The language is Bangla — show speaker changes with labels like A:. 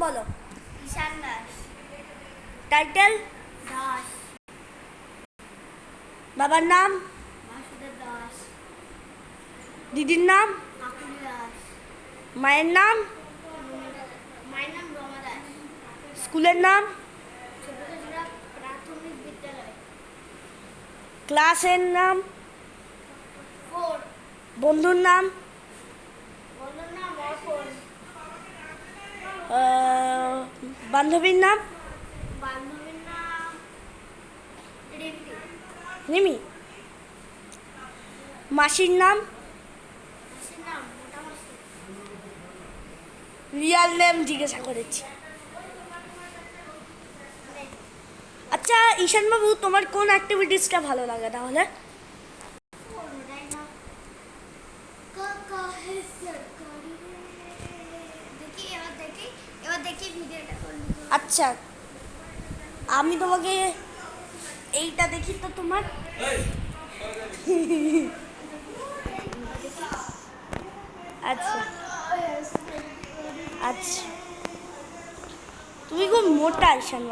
A: বলো।
B: ঈশান দাস।
A: টাইটেল?
B: দাস।
A: বাবার নাম?
B: বাসুদেব দাস।
A: দিদির নাম?
B: আকুলি দাস।
A: মায়ের নাম?
B: মায়ের নাম রমা দাস।
A: স্কুলের নাম?
B: ছোট কচুরা প্রাথমিক বিদ্যালয়।
A: ক্লাসের নাম?
B: 4।
A: বন্ধুর নাম?
B: বন্ধুর নাম অর্পণ।
A: বান্ধবীর নাম?
B: বান্ধবীর নাম রিম্পি।
A: রিমি। মাসির নাম?
B: মাসির নাম মোটা মাসি।
A: রিয়াল নেম জিজ্ঞাসা করেছি। আচ্ছা ঈশানবাবু, তোমার কোন অ্যাক্টিভিটিসটা ভালো লাগে তাহলে?
B: দেখি ভিডিওটা করলি।
A: আচ্ছা, আমি তোমাকে এইটা দেখি তো তোমার। আচ্ছা আচ্ছা, তুমি খুব মোটা ঈশানবাবু।